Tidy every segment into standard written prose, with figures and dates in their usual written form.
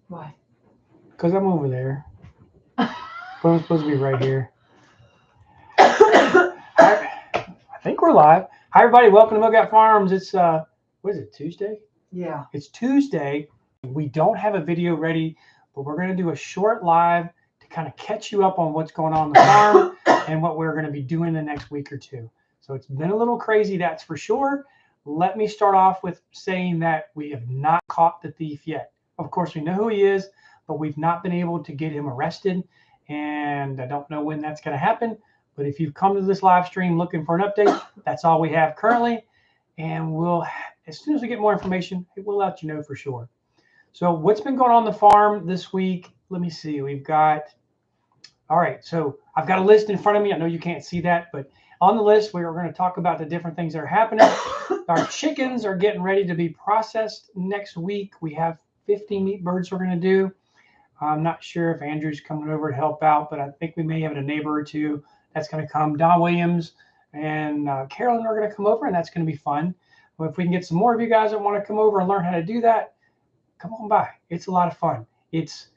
Why? Because I'm over there. But I'm supposed to be right here. Hi, I think we're live. Hi, everybody. Welcome to Mogat Farms. It's, what is it, Tuesday? Yeah. It's Tuesday. We don't have a video ready, but we're going to do a short live to kind of catch you up on what's going on the farm and what we're going to be doing the next week or two. So it's been a little crazy, that's for sure. Let me start off with saying that we have not caught the thief yet. Of course, we know who he is, but we've not been able to get him arrested. And I don't know when that's going to happen. But if you've come to this live stream looking for an update, that's all we have currently. And we'll, as soon as we get more information, we'll let you know for sure. So what's been going on the farm this week? Let me see. We've got, all right. So I've got a list in front of me. I know you can't see that, but on the list, we are going to talk about the different things that are happening. Our chickens are getting ready to be processed next week. We have 50 meat birds we're going to do. I'm not sure if Andrew's coming over to help out, but I think we may have a neighbor or two that's going to come. Don Williams and Carolyn are going to come over, and that's going to be fun. Well, if we can get some more of you guys that want to come over and learn how to do that, come on by. It's a lot of fun. It's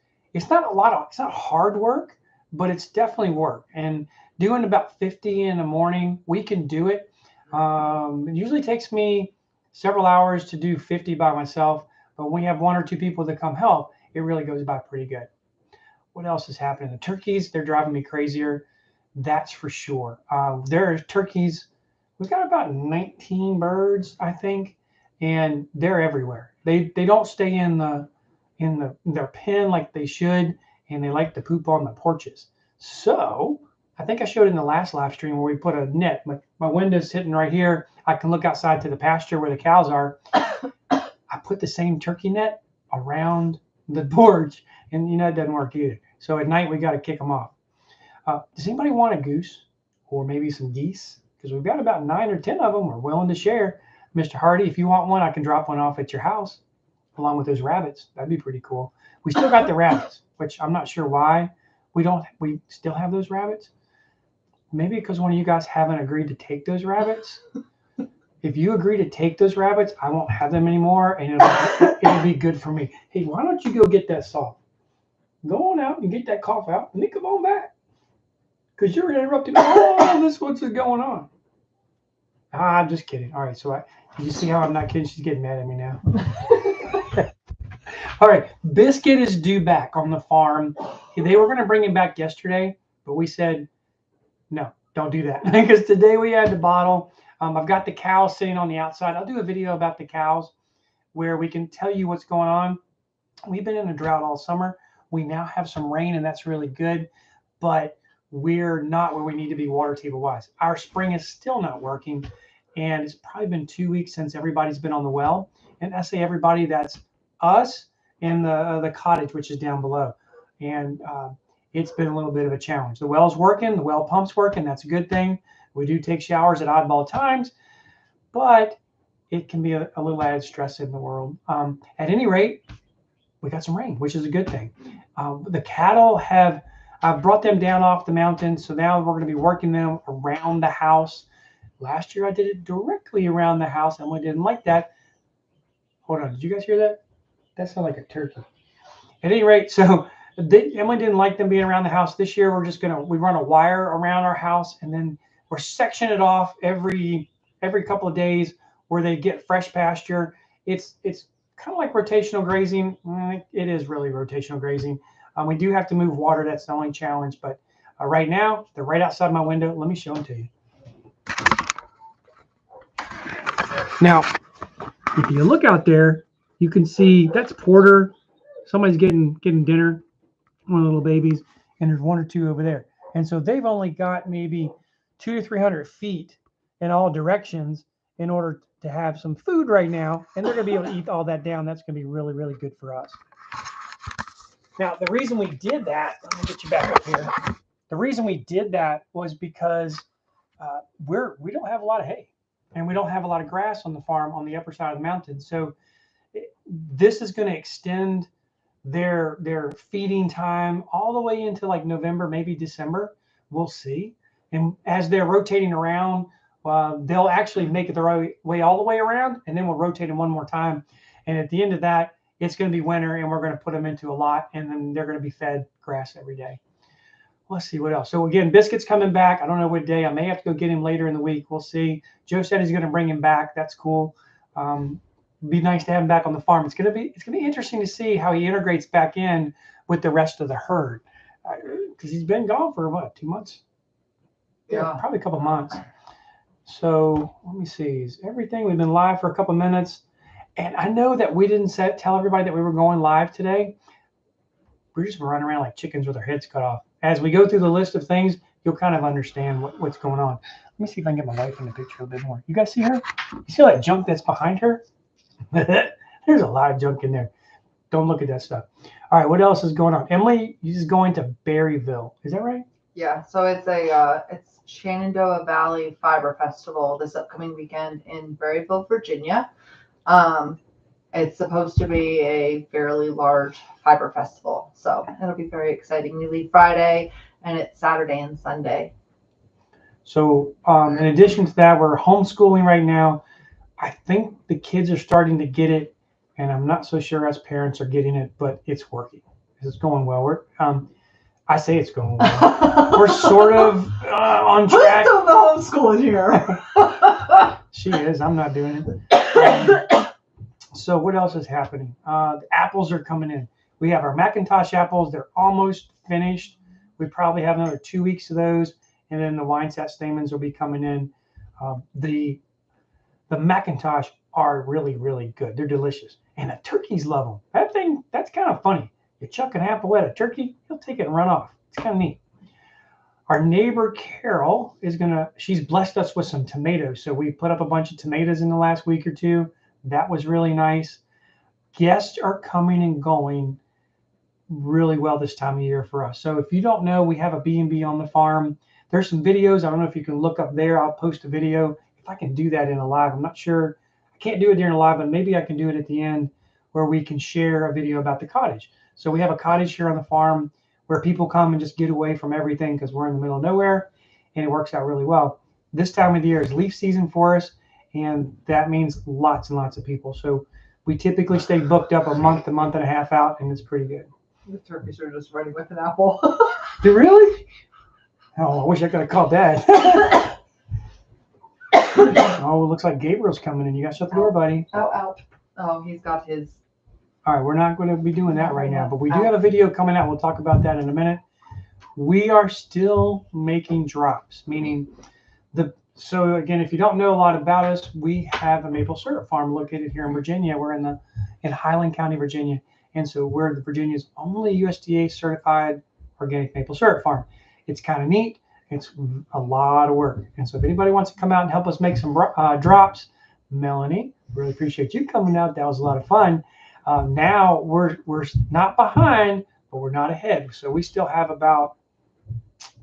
not a lot of it's not hard work, but it's definitely work. And doing about 50 in the morning, we can do it. It usually takes me several hours to do 50 by myself, but when we have one or two people that come help, it really goes by pretty good. What else is happening? The turkeys, they're driving me crazier. That's for sure. There's turkeys. We've got about 19 birds, I think, and they're everywhere. They don't stay in their pen like they should, and they like to poop on the porches. So I think I showed in the last live stream where we put a net. My window's sitting right here. I can look outside to the pasture where the cows are. I put the same turkey net around the porch, and it doesn't work either. So at night we got to kick them off. Does anybody want a goose or maybe some geese? Because we've got about 9 or 10 of them. We're willing to share. Mr. Hardy, if you want one, I can drop one off at your house along with those rabbits. That'd be pretty cool. We still got the rabbits, which I'm not sure why we don't. We still have those rabbits. Maybe because one of you guys haven't agreed to take those rabbits. If you agree to take those rabbits, I won't have them anymore, and it'll be good for me. Hey, why don't you go get that salt? Go on out and get that cough out, and then come on back. Because you're interrupting all this. What's going on? I'm just kidding. All right, so you see how I'm not kidding? She's getting mad at me now. All right, Biscuit is due back on the farm. They were going to bring him back yesterday, but we said no, don't do that because today we had the bottle. I've got the cows sitting on the outside. I'll do a video about the cows where we can tell you what's going on. We've been in a drought all summer. We now have some rain, and that's really good, but we're not where we need to be water table wise. Our spring is still not working, and it's probably been 2 weeks since everybody's been on the well. And I say everybody, that's us and the cottage, which is down below. And it's been a little bit of a challenge. The well's working, the well pump's working. That's a good thing. We do take showers at oddball times, but it can be a little added stress in the world. At any rate, we got some rain, which is a good thing. The cattle have, I've brought them down off the mountain, so now we're going to be working them around the house. Last year I did it directly around the house. Emily didn't like that. Hold on, did you guys hear that? That sounded like a turkey. At any rate, so Emily didn't like them being around the house. This year we run a wire around our house, and then we're section it off every couple of days where they get fresh pasture. It's kind of like rotational grazing. It is really rotational grazing. We do have to move water. That's the only challenge. But right now, they're right outside my window. Let me show them to you. Now, if you look out there, you can see that's Porter. Somebody's getting dinner, one of the little babies, and there's one or two over there. And so they've only got maybe 200 to 300 feet in all directions in order to have some food right now. And they're going to be able to eat all that down. That's going to be really, really good for us. Now, the reason we did that, let me get you back up here. The reason we did that was because we don't have a lot of hay, and we don't have a lot of grass on the farm on the upper side of the mountain. So this is going to extend their feeding time all the way into like November, maybe December. We'll see. And as they're rotating around, they'll actually make it their way all the way around, and then we'll rotate them one more time. And at the end of that, it's going to be winter, and we're going to put them into a lot, and then they're going to be fed grass every day. Let's see what else. So again, Biscuit's coming back. I don't know what day. I may have to go get him later in the week. We'll see. Joe said he's going to bring him back. That's cool. Be nice to have him back on the farm. It's going to be interesting to see how he integrates back in with the rest of the herd, because he's been gone for what, 2 months? Yeah, probably a couple months. So let me see. Is everything? We've been live for a couple minutes, and I know that we didn't tell everybody that we were going live today. We're just running around like chickens with our heads cut off. As we go through the list of things, you'll kind of understand what's going on. Let me see if I can get my wife in the picture a bit more. You guys see her? You see all that junk that's behind her? There's a lot of junk in there. Don't look at that stuff. All right, what else is going on? Emily, you're just going to Berryville. Is that right? Yeah, so it's it's Shenandoah Valley Fiber Festival this upcoming weekend in Berryville, Virginia. It's supposed to be a fairly large fiber festival, so it'll be very exciting. We leave Friday, and it's Saturday and Sunday. So in addition to that, we're homeschooling right now. I think the kids are starting to get it, and I'm not so sure us parents are getting it, but it's working. It's going well. I say it's going well. We're sort of on track. Who's doing the homeschooling here? She is. I'm not doing it. So what else is happening? The apples are coming in. We have our Macintosh apples. They're almost finished. We probably have another 2 weeks of those, and then the Winesat stamens will be coming in. The Macintosh are really, really good. They're delicious, and the turkeys love them. That's kind of funny. You chuck an apple at a turkey, he'll take it and run off. It's kind of neat. Our neighbor Carol she's blessed us with some tomatoes. So we put up a bunch of tomatoes in the last week or two. That was really nice. Guests are coming and going really well this time of year for us. So if you don't know, we have a B&B on the farm. There's some videos. I don't know if you can look up there. I'll post a video. If I can do that in a live, I'm not sure. I can't do it during a live, but maybe I can do it at the end where we can share a video about the cottage. So we have a cottage here on the farm where people come and just get away from everything because we're in the middle of nowhere, and it works out really well. This time of the year is leaf season for us, and that means lots and lots of people. So we typically stay booked up a month and a half out, and it's pretty good. The turkeys are just ready with an apple. Do really? Oh, I wish I could have caught that. Oh, it looks like Gabriel's coming in. You got to shut the door, buddy. Oh, he's got his. All right, we're not going to be doing that right now, but we do have a video coming out. We'll talk about that in a minute. We are still making drops, meaning so again, if you don't know a lot about us, we have a maple syrup farm located here in Virginia. We're in Highland County, Virginia, and so we're Virginia's only USDA certified organic maple syrup farm. It's kind of neat. It's a lot of work, and so if anybody wants to come out and help us make some drops, Melanie, really appreciate you coming out. That was a lot of fun. Now we're not behind, but we're not ahead. So we still have about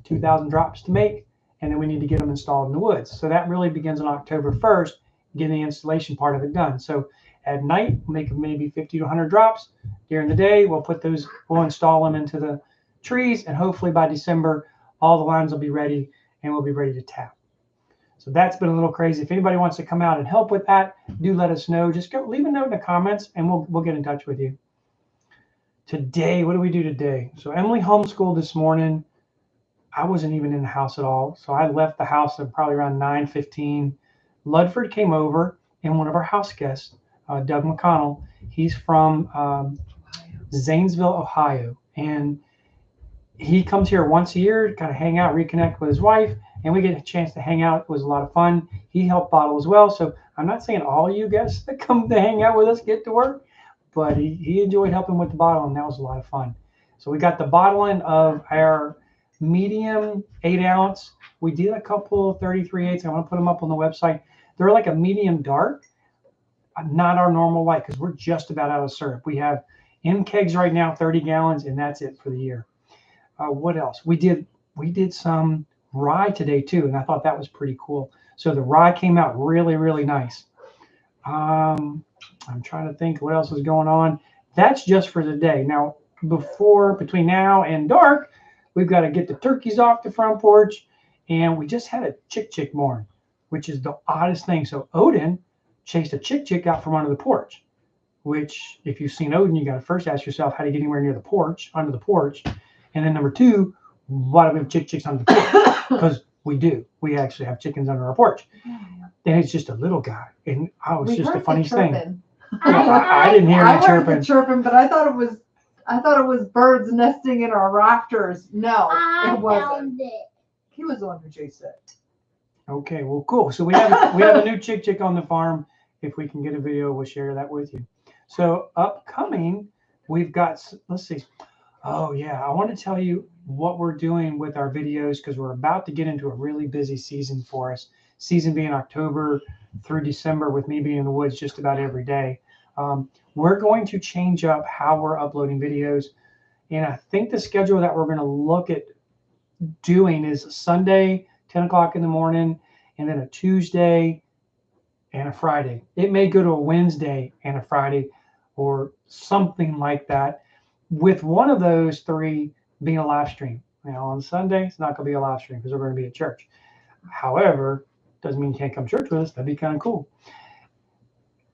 2,000 drops to make, and then we need to get them installed in the woods. So that really begins on October 1st, getting the installation part of it done. So at night, we'll make maybe 50 to 100 drops. During the day, we'll install them into the trees, and hopefully by December, all the lines will be ready, and we'll be ready to tap. So that's been a little crazy. If anybody wants to come out and help with that, do let us know. Just leave a note in the comments, and we'll get in touch with you. Today, what do we do today? So Emily homeschooled this morning. I wasn't even in the house at all. So I left the house at probably around 9:15. Ludford came over, and one of our house guests, Doug McConnell, he's from Zanesville, Ohio. And he comes here once a year to kind of hang out, reconnect with his wife, and we get a chance to hang out. It was a lot of fun. He helped bottle as well. So I'm not saying all you guests that come to hang out with us get to work, but he enjoyed helping with the bottle, and that was a lot of fun. So we got the bottling of our medium 8-ounce. We did a couple 33/8. I want to put them up on the website. They're like a medium dark, not our normal white, because we're just about out of syrup. We have in kegs right now, 30 gallons, and that's it for the year. What else? We did some rye today too, and I thought that was pretty cool. So the rye came out really, really nice. I'm trying to think what else was going on. That's just for the day. Now, between now and dark, we've got to get the turkeys off the front porch, and we just had a chick born, which is the oddest thing. So Odin chased a chick out from under the porch. which if you've seen Odin, you got to first ask yourself, how do you get anywhere near the porch, under the porch? And then number two, why do we have chicks under the porch? Because we do. We actually have chickens under our porch. And it's just a little guy. And it's just the funniest thing. I didn't hear any chirping. I heard the chirping, but I thought it was birds nesting in our rafters. No, it wasn't. He was the one who chased it. Okay, well, cool. So we have a new chick on the farm. If we can get a video, we'll share that with you. So upcoming, we've got, let's see. Oh yeah, I want to tell you what we're doing with our videos because we're about to get into a really busy season for us. Season being October through December, with me being in the woods just about every day. We're going to change up how we're uploading videos. And I think the schedule that we're going to look at doing is Sunday, 10 o'clock in the morning, and then a Tuesday and a Friday. It may go to a Wednesday and a Friday or something like that, with one of those three being a live stream. Now on Sunday, it's not going to be a live stream because we're going to be at church. However, doesn't mean you can't come to church with us. That'd be kind of cool.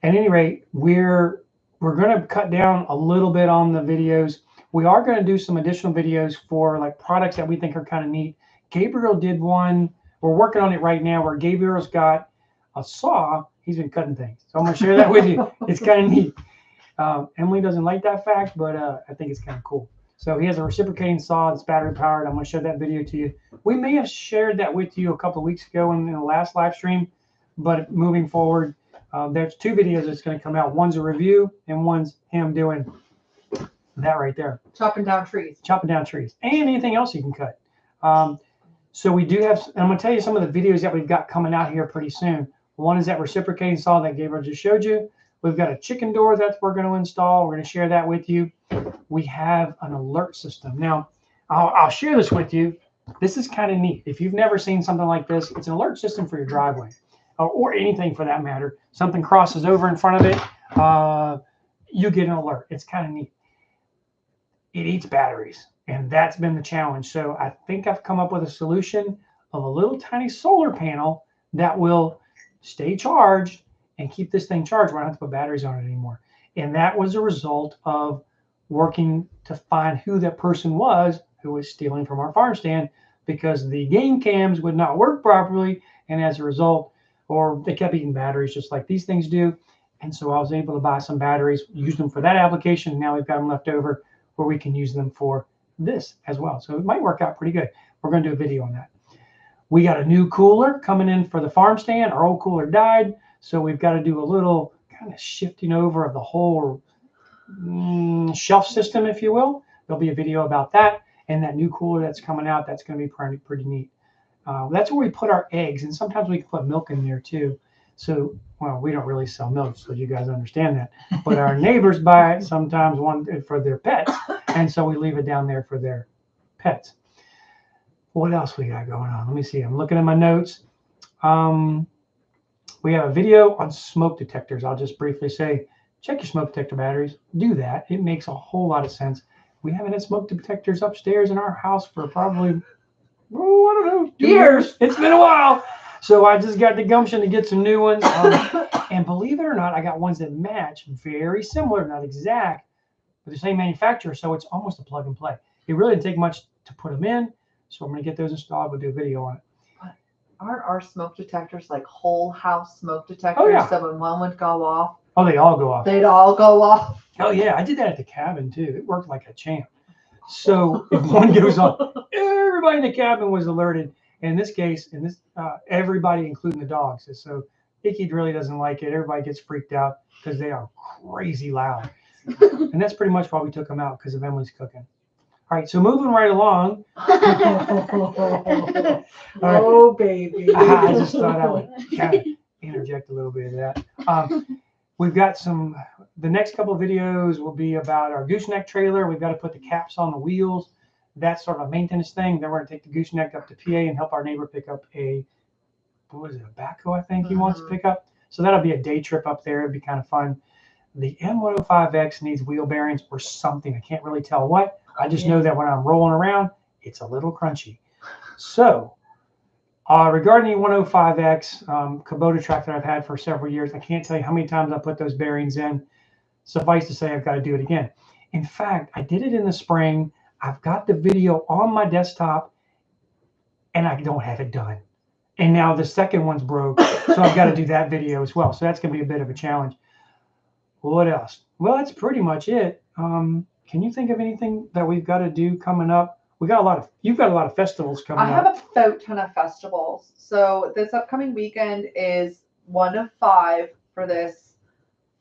At any rate, we're going to cut down a little bit on the videos. We are going to do some additional videos for like products that we think are kind of neat. Gabriel did one. We're working on it right now where Gabriel's got a saw. He's been cutting things. So I'm going to share that with you. It's kind of neat. Emily doesn't like that fact, but I think it's kind of cool. So he has a reciprocating saw that's battery powered. I'm going to show that video to you. We may have shared that with you a couple of weeks ago in the last live stream, but moving forward, there's two videos that's going to come out. One's a review and one's him doing that right there. Chopping down trees. Chopping down trees and anything else you can cut. So we do have, and I'm going to tell you some of the videos that we've got coming out here pretty soon. One is that reciprocating saw that Gabriel just showed you. We've got a chicken door that we're going to install. We're going to share that with you. We have an alert system. Now, I'll share this with you. This is kind of neat. If you've never seen something like this, it's an alert system for your driveway or anything for that matter. Something crosses over in front of it, you get an alert. It's kind of neat. It eats batteries, and that's been the challenge. So I think I've come up with a solution of a little tiny solar panel that will stay charged and keep this thing charged. We don't have to put batteries on it anymore. And that was a result of working to find who that person was who was stealing from our farm stand, because the game cams would not work properly. And as a result, or they kept eating batteries just like these things do. And so I was able to buy some batteries, use them for that application. And now we've got them left over where we can use them for this as well. So it might work out pretty good. We're going to do a video on that. We got a new cooler coming in for the farm stand. Our old cooler died. So we've got to do a little kind of shifting over of the whole shelf system, if you will. There'll be a video about that. And that new cooler that's coming out, that's going to be pretty neat. That's where we put our eggs. And sometimes we can put milk in there too. So, well, we don't really sell milk, so you guys understand that. But our neighbors buy it sometimes for their pets. And so we leave it down there for their pets. What else we got going on? Let me see. I'm looking at my notes. We have a video on smoke detectors. I'll just briefly say, check your smoke detector batteries. Do that. It makes a whole lot of sense. We haven't had smoke detectors upstairs in our house for probably, I don't know, 2 years. It's been a while. So I just got the gumption to get some new ones. And believe it or not, I got ones that match, very similar, not exact, but the same manufacturer. So it's almost a plug and play. It really didn't take much to put them in. So I'm going to get those installed. We'll do a video on it. Aren't our smoke detectors like whole house smoke detectors? Oh, yeah. So when one would go off, Oh, they all go off. they'd all go off. Oh, yeah. I did that at the cabin, too. It worked like a champ. So if one goes off, everybody in the cabin was alerted. In this case, everybody, including the dogs. So Icky really doesn't like it. Everybody gets freaked out because they are crazy loud. And that's pretty much why we took them out, because of Emily's cooking. All right, so moving right along. Oh, baby. I just thought I would kind of interject a little bit of that. We've got the next couple of videos will be about our gooseneck trailer. We've got to put the caps on the wheels. That's sort of a maintenance thing. Then we're going to take the gooseneck up to PA and help our neighbor pick up a backhoe, I think he wants to pick up. So that'll be a day trip up there. It'd be kind of fun. The M105X needs wheel bearings or something. I can't really tell what. I just know that when I'm rolling around, it's a little crunchy. So regarding the 105X Kubota track that I've had for several years, I can't tell you how many times I put those bearings in. suffice to say, I've got to do it again. In fact, I did it in the spring. I've got the video on my desktop and I don't have it done. And now the second one's broke. So I've got to do that video as well. So that's going to be a bit of a challenge. What else? Well, that's pretty much it. Can you think of anything that we've got to do coming up? You've got a lot of festivals coming I up. have a boat ton of festivals. So this upcoming weekend is one of 5 for this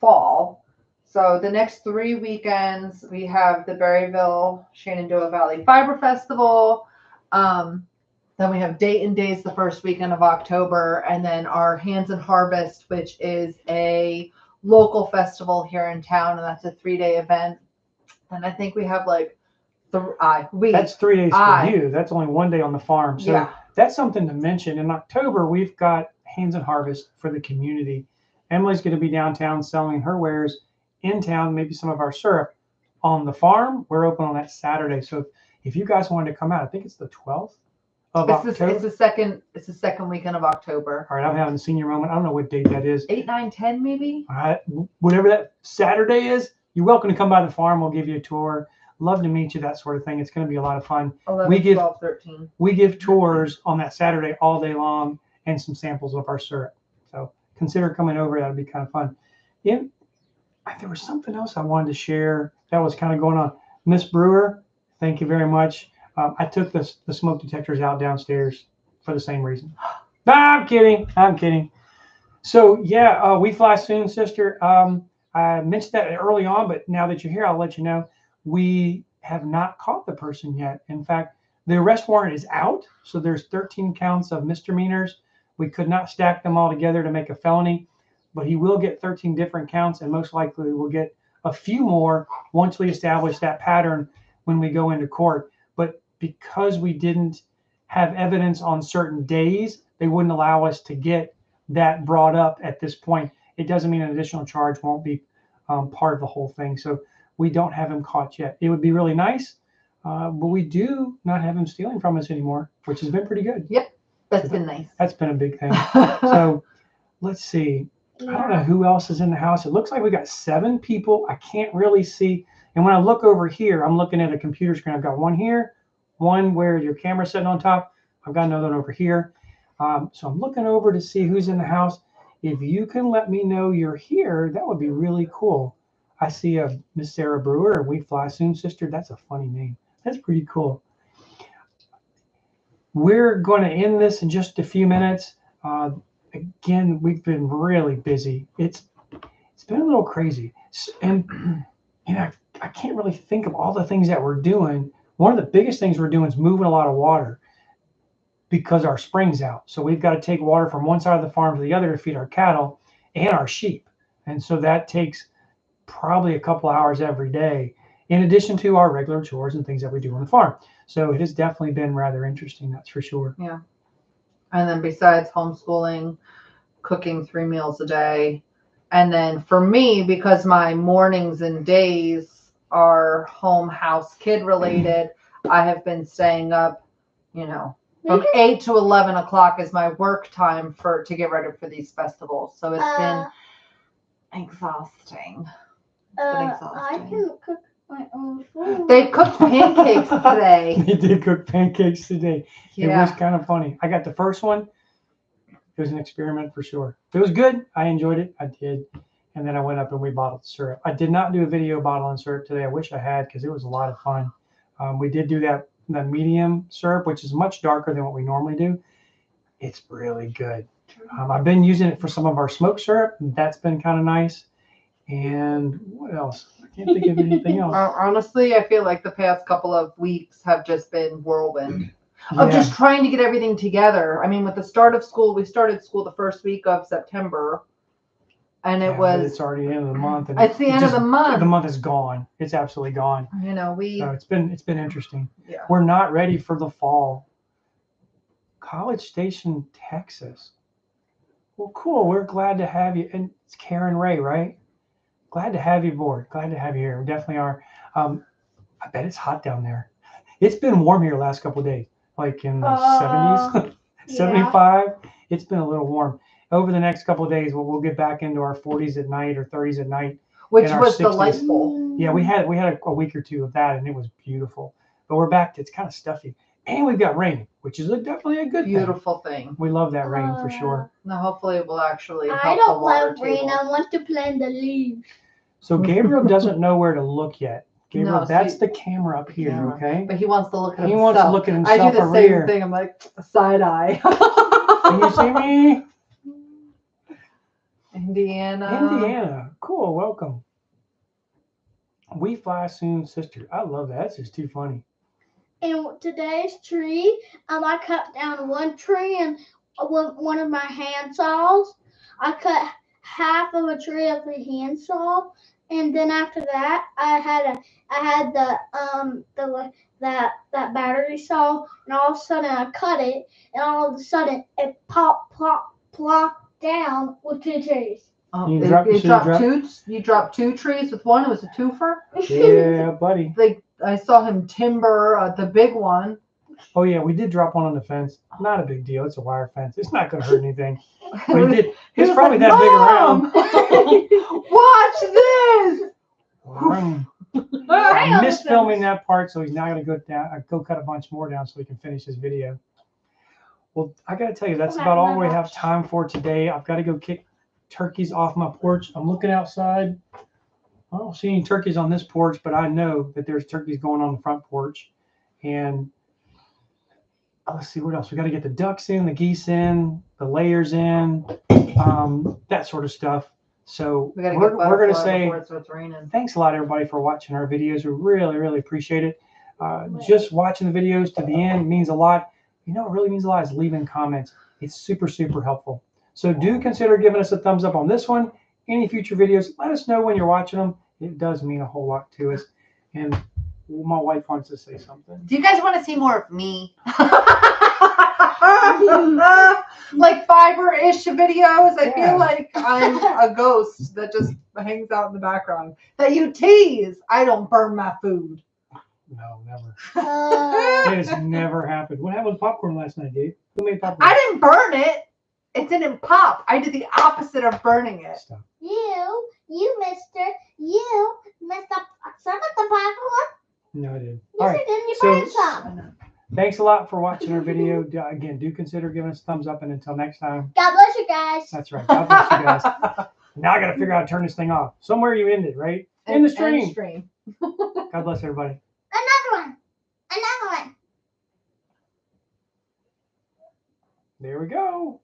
fall. So the next 3 weekends, we have the Berryville Shenandoah Valley Fiber Festival. Then we have Dayton Days the first weekend of October, and then our Hands and Harvest, which is a local festival here in town, and that's a 3-day event. And I think we have like That's 3 days for you. That's only 1 day on the farm. So yeah. That's something to mention. In October, we've got Hands and Harvest for the community. Emily's going to be downtown selling her wares in town, maybe some of our syrup. On the farm, we're open on that Saturday. So if you guys wanted to come out, I think it's the 12th of October. It's the second weekend of October. All right, I'm having a senior moment. I don't know what date that is. 8, 9, 10 maybe? All right, whatever that Saturday is, you're welcome to come by the farm. We'll give you a tour. Love to meet you, that sort of thing. It's going to be a lot of fun. 11, 12, 13. We give tours on that Saturday all day long and some samples of our syrup. So consider coming over. That'll be kind of fun. Yeah, there was something else I wanted to share that was kind of going on. Miss Brewer, thank you very much. I took the smoke detectors out downstairs for the same reason. No, I'm kidding. So yeah, we fly soon, sister. I mentioned that early on, but now that you're here, I'll let you know. We have not caught the person yet. In fact, the arrest warrant is out. So there's 13 counts of misdemeanors. We could not stack them all together to make a felony, but he will get 13 different counts, and most likely we'll get a few more once we establish that pattern when we go into court. But because we didn't have evidence on certain days, they wouldn't allow us to get that brought up at this point. It doesn't mean an additional charge won't be part of the whole thing. So we don't have him caught yet. It would be really nice, but we do not have him stealing from us anymore, which has been pretty good. Yep, that's been nice. That's been a big thing. So let's see. I don't know who else is in the house. It looks like we got 7 people. I can't really see. And when I look over here, I'm looking at a computer screen. I've got one here, one where your camera's sitting on top. I've got another one over here. So I'm looking over to see who's in the house. If you can let me know you're here, that would be really cool. I see a Miss Sarah Brewer. We fly soon, sister. That's a funny name. That's pretty cool. We're going to end this in just a few minutes. Again, we've been really busy. It's been a little crazy, and I can't really think of all the things that we're doing. One of the biggest things we're doing is moving a lot of water because our spring's out. So we've got to take water from one side of the farm to the other to feed our cattle and our sheep, and so that takes probably a couple hours every day, in addition to our regular chores and things that we do on the farm. So it has definitely been rather interesting, that's for sure. Yeah. And then besides homeschooling, cooking 3 meals a day. And then for me, because my mornings and days are home, house, kid related, I have been staying up, from 8 to 11 o'clock is my work time to get ready for these festivals. So it's been exhausting. I can cook my own food. They cooked pancakes today. They did cook pancakes today. Yeah. It was kind of funny. I got the first one. It was an experiment for sure. It was good. I enjoyed it. I did. And then I went up and we bottled syrup. I did not do a video bottling syrup today. I wish I had, because it was a lot of fun. We did do that medium syrup, which is much darker than what we normally do. It's really good. I've been using it for some of our smoked syrup. That's been kind of nice. And what else? I can't think of anything else. Honestly, I feel like the past couple of weeks have just been whirlwind of just trying to get everything together. I mean, with the start of school, we started school the first week of September, and it's already the end of the month. And it's the end of the month. The month is gone. It's absolutely gone. So it's been interesting. Yeah. We're not ready for the fall. College Station, Texas. Well, cool. We're glad to have you. And it's Karen Ray, right? Glad to have you aboard. Glad to have you here. We definitely are. I bet it's hot down there. It's been warm here the last couple of days, like in the 70s, 75. It's been a little warm. Over the next couple of days, we'll get back into our 40s at night or 30s at night. which in our was 60s. delightful. Yeah, we had a week or two of that, and it was beautiful. But we're back to it's kind of stuffy, and we've got rain, which is definitely a good thing. Beautiful thing. We love that rain for sure. Now, hopefully, it will actually help I the don't water love rain. table. I want to play in the leaves. So Gabriel doesn't know where to look yet. Gabriel, No, so that's you- the camera up here, camera. okay? But he wants to look at He himself. wants to look at I himself do the over same here. thing. I'm like, side eye. Can you see me? Indiana. Indiana. Cool, welcome. We fly soon, sister. I love that. That's just too funny. And today's tree, I cut down one tree and one of my hand saws. I cut half of a tree with a hand saw, and then after that, I had that battery saw, and all of a sudden I cut it, and all of a sudden it plopped down with 2 trees. You dropped 2 trees with one. It was a twofer. Yeah, buddy. I saw him timber the big one. Oh yeah, we did drop one on the fence. Not a big deal. It's a wire fence. It's not going to hurt anything. But he did. It's probably like, that big around. Watch this. Vroom. I missed filming that part, so he's now going to go cut a bunch more down so he can finish his video. Well, I got to tell you, that's about all we have time for today. I've got to go kick turkeys off my porch. I'm looking outside. I don't see any turkeys on this porch, but I know that there's turkeys going on the front porch. And let's see what else. We got to get the ducks in, the geese in, the layers in, that sort of stuff. So we're going to say thanks a lot, everybody, for watching our videos. We really, really appreciate it. Just watching the videos to the end means a lot. You know, it really means a lot is leaving comments. It's super, super helpful. So do consider giving us a thumbs up on this one. Any future videos, let us know when you're watching them. It does mean a whole lot to us. And my wife wants to say something. Do you guys want to see more of me? Like fiber-ish videos. I feel like I'm a ghost that just hangs out in the background. That you tease. I don't burn my food. No, never. It has never happened. What happened with popcorn last night, Gabe? Who made popcorn? I didn't burn it. It didn't pop. I did the opposite of burning it. Stop. You messed up some of the popcorn. No, I didn't. Yes, All right. you did. You So- burned some. Thanks a lot for watching our video. Again, do consider giving us a thumbs up. And until next time, God bless you guys. that's right. God bless you guys. Now I got to figure out how to turn this thing off. Somewhere you ended, right? In the stream. God bless everybody. Another one. There we go.